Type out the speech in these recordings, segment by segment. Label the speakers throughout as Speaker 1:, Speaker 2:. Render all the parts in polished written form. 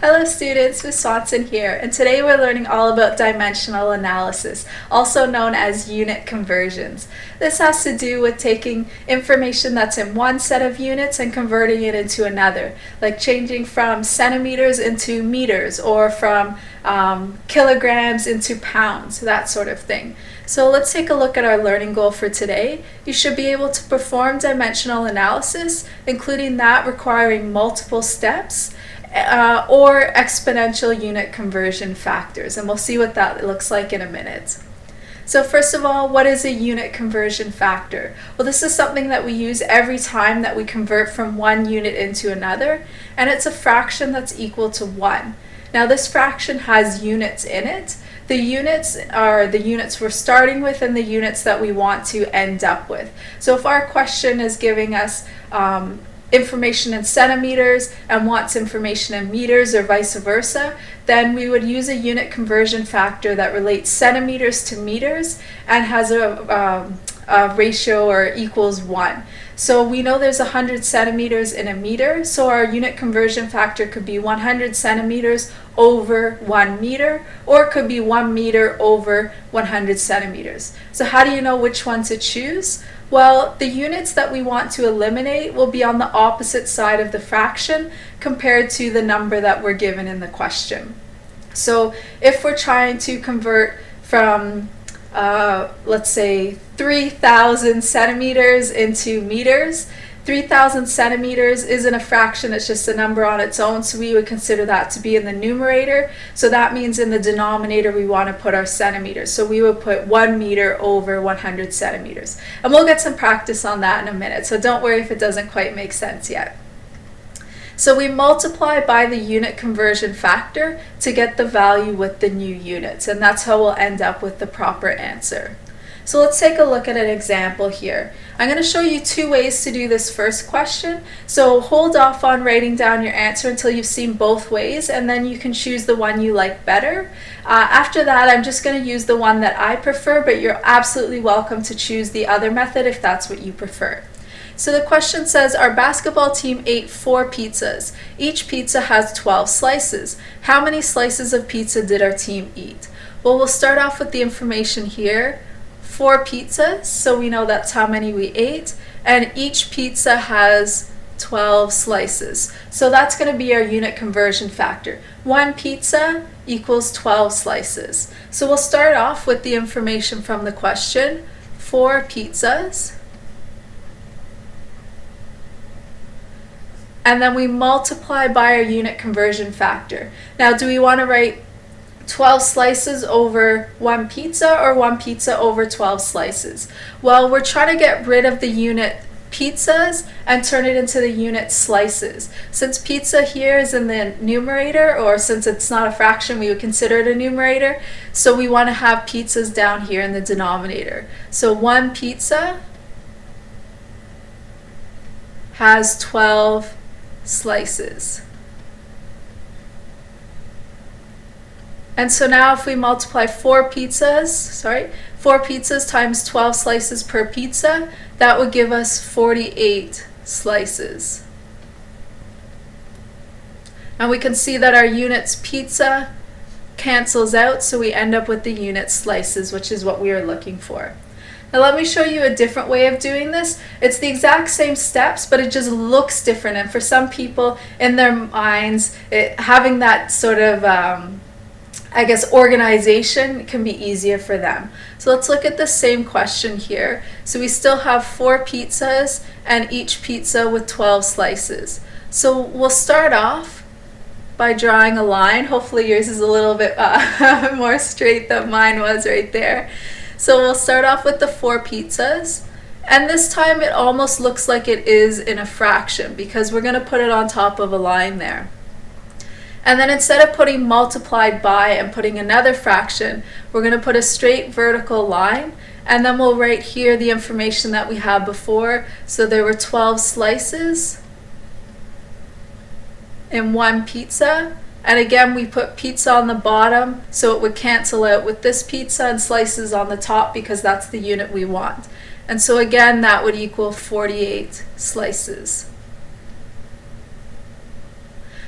Speaker 1: Hello students, Ms. Swanson here, and today we're learning all about dimensional analysis, also known as unit conversions. This has to do with taking information that's in one set of units and converting it into another, like changing from centimeters into meters or from kilograms into pounds, that sort of thing. So let's take a look at our learning goal for today. You should be able to perform dimensional analysis, including that requiring multiple steps, or exponential unit conversion factors, and we'll see what that looks like in a minute. So first of all, what is a unit conversion factor? Well, this is something that we use every time that we convert from one unit into another, and it's a fraction that's equal to 1. Now this fraction has units in it. The units are the units we're starting with and the units that we want to end up with. So if our question is giving us information in centimeters and wants information in meters or vice versa, then we would use a unit conversion factor that relates centimeters to meters and has a ratio or equals 1. So we know there's 100 centimeters in a meter, so our unit conversion factor could be 100 centimeters over 1 meter, or it could be 1 meter over 100 centimeters. So how do you know which one to choose? Well, the units that we want to eliminate will be on the opposite side of the fraction compared to the number that we're given in the question. So if we're trying to convert from, let's say, 3,000 centimeters into meters, 3,000 centimeters isn't a fraction, it's just a number on its own, so we would consider that to be in the numerator. So that means in the denominator we want to put our centimeters. So we would put 1 meter over 100 centimeters. And we'll get some practice on that in a minute, so don't worry if it doesn't quite make sense yet. So we multiply by the unit conversion factor to get the value with the new units, and that's how we'll end up with the proper answer. So let's take a look at an example here. I'm going to show you two ways to do this first question. So hold off on writing down your answer until you've seen both ways, and then you can choose the one you like better. After that, I'm just going to use the one that I prefer, but you're absolutely welcome to choose the other method if that's what you prefer. So the question says, our basketball team ate 4 pizzas. Each pizza has 12 slices. How many slices of pizza did our team eat? Well, we'll start off with the information here. 4 pizzas, so we know that's how many we ate, and each pizza has 12 slices. So that's going to be our unit conversion factor. 1 pizza equals 12 slices. So we'll start off with the information from the question. 4 pizzas. And then we multiply by our unit conversion factor. Now, do we want to write 12 slices over 1 pizza or 1 pizza over 12 slices? Well, we're trying to get rid of the unit pizzas and turn it into the unit slices. Since pizza here is in the numerator, or since it's not a fraction, we would consider it a numerator, so we want to have pizzas down here in the denominator. So 1 pizza has 12 slices. And so now if we multiply 4 pizzas times 12 slices per pizza, that would give us 48 slices. And we can see that our units pizza cancels out, so we end up with the unit slices, which is what we are looking for. Now let me show you a different way of doing this. It's the exact same steps, but it just looks different. And for some people in their minds, having that sort of I guess organization can be easier for them. So let's look at the same question here. So we still have 4 pizzas and each pizza with 12 slices. So we'll start off by drawing a line. Hopefully yours is a little bit more straight than mine was right there. So we'll start off with the 4 pizzas. And this time it almost looks like it is in a fraction because we're going to put it on top of a line there. And then instead of putting multiplied by and putting another fraction, we're going to put a straight vertical line, and then we'll write here the information that we had before. So there were 12 slices in 1 pizza, and again we put pizza on the bottom so it would cancel out with this pizza, and slices on the top because that's the unit we want. And so again that would equal 48 slices.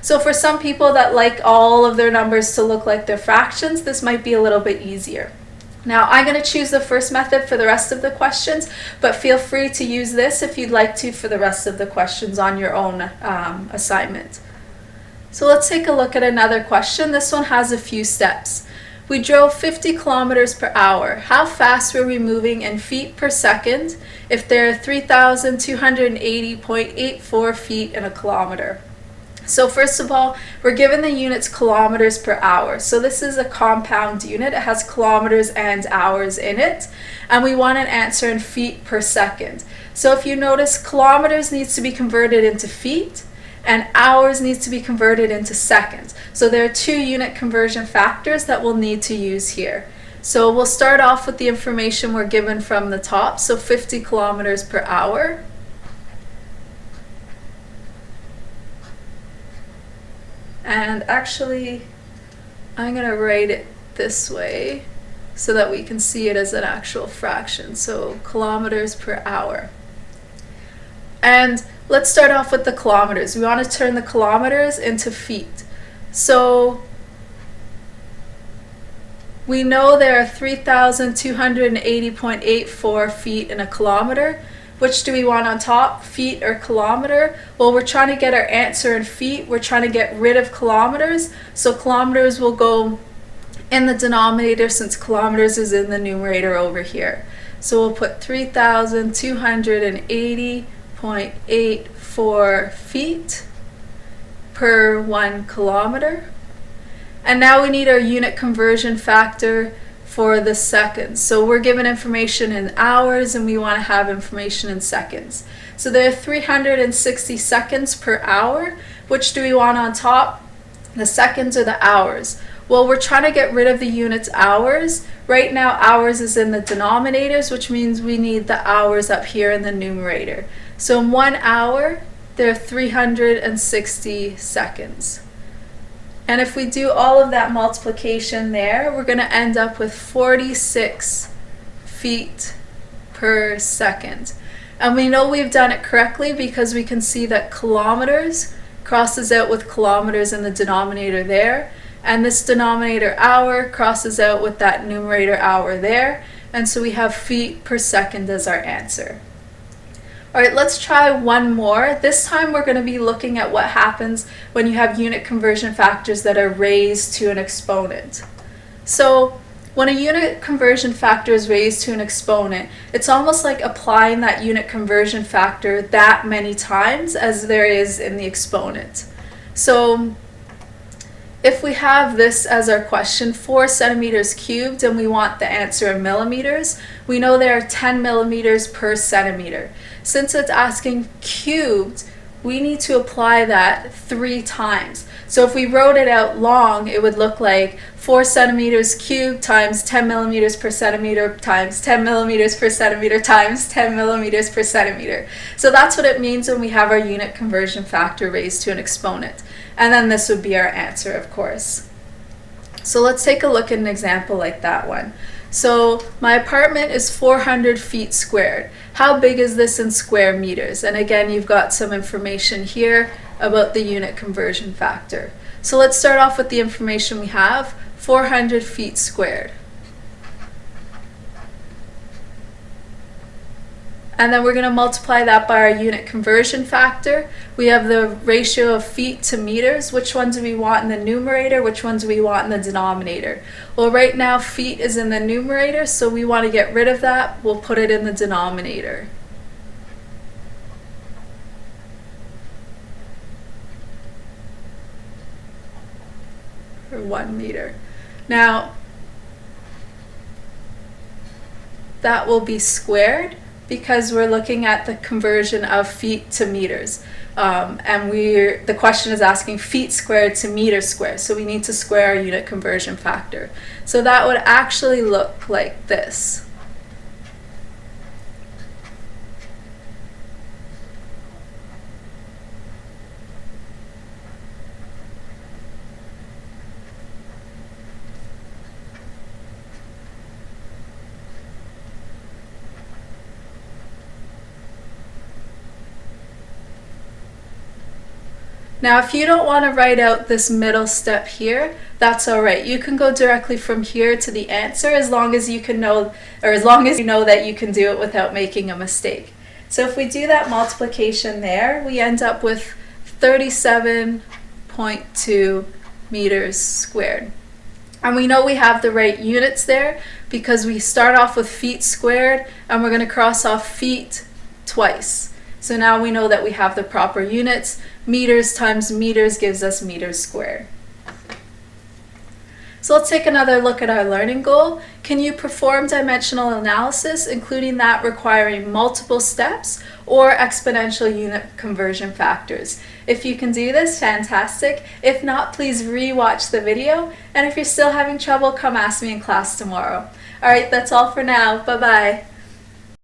Speaker 1: So for some people that like all of their numbers to look like their fractions, this might be a little bit easier. Now I'm going to choose the first method for the rest of the questions, but feel free to use this if you'd like to for the rest of the questions on your own assignment. So let's take a look at another question. This one has a few steps. We drove 50 kilometers per hour. How fast were we moving in feet per second if there are 3,280.84 feet in a kilometer? So first of all, we're given the units kilometers per hour. So this is a compound unit. It has kilometers and hours in it. And we want an answer in feet per second. So if you notice, kilometers needs to be converted into feet, and hours needs to be converted into seconds. So there are two unit conversion factors that we'll need to use here. So we'll start off with the information we're given from the top, so 50 kilometers per hour. And actually, I'm going to write it this way so that we can see it as an actual fraction. So kilometers per hour. And let's start off with the kilometers. We want to turn the kilometers into feet. So we know there are 3,280.84 feet in a kilometer. Which do we want on top, feet or kilometer? Well, we're trying to get our answer in feet. We're trying to get rid of kilometers. So kilometers will go in the denominator since kilometers is in the numerator over here. So we'll put 3,280.84 feet per 1 kilometer. And now we need our unit conversion factor for the seconds. So we're given information in hours and we want to have information in seconds. So there are 360 seconds per hour. Which do we want on top? The seconds or the hours? Well, we're trying to get rid of the units hours. Right now hours is in the denominators, which means we need the hours up here in the numerator. So in 1 hour, there are 360 seconds. And if we do all of that multiplication there, we're going to end up with 46 feet per second. And we know we've done it correctly because we can see that kilometers crosses out with kilometers in the denominator there. And this denominator hour crosses out with that numerator hour there. And so we have feet per second as our answer. All right, let's try one more. This time we're going to be looking at what happens when you have unit conversion factors that are raised to an exponent. So when a unit conversion factor is raised to an exponent, it's almost like applying that unit conversion factor that many times as there is in the exponent. So if we have this as our question, 4 centimeters cubed, and we want the answer in millimeters, we know there are 10 millimeters per centimeter. Since it's asking cubed, we need to apply that 3 times. So if we wrote it out long, it would look like 4 centimeters cubed times 10 millimeters per centimeter times 10 millimeters per centimeter times 10 millimeters per centimeter. So that's what it means when we have our unit conversion factor raised to an exponent. And then this would be our answer, of course. So let's take a look at an example like that one. So my apartment is 400 feet squared. How big is this in square meters? And again, you've got some information here about the unit conversion factor. So let's start off with the information we have, 400 feet squared. And then we're going to multiply that by our unit conversion factor. We have the ratio of feet to meters. Which ones do we want in the numerator? Which ones do we want in the denominator? Well, right now feet is in the numerator, so we want to get rid of that. We'll put it in the denominator. Or 1 meter. Now, that will be squared, because we're looking at the conversion of feet to meters. And the question is asking feet squared to meters squared, so we need to square our unit conversion factor. So that would actually look like this. Now, if you don't want to write out this middle step here, that's all right. You can go directly from here to the answer as long as you can know, or as long as you know that you can do it without making a mistake. So if we do that multiplication there, we end up with 37.2 meters squared. And we know we have the right units there because we start off with feet squared and we're going to cross off feet twice. So now we know that we have the proper units. Meters times meters gives us meters squared. So let's take another look at our learning goal. Can you perform dimensional analysis, including that requiring multiple steps or exponential unit conversion factors? If you can do this, fantastic. If not, please re-watch the video. And if you're still having trouble, come ask me in class tomorrow. All right, that's all for now. Bye-bye.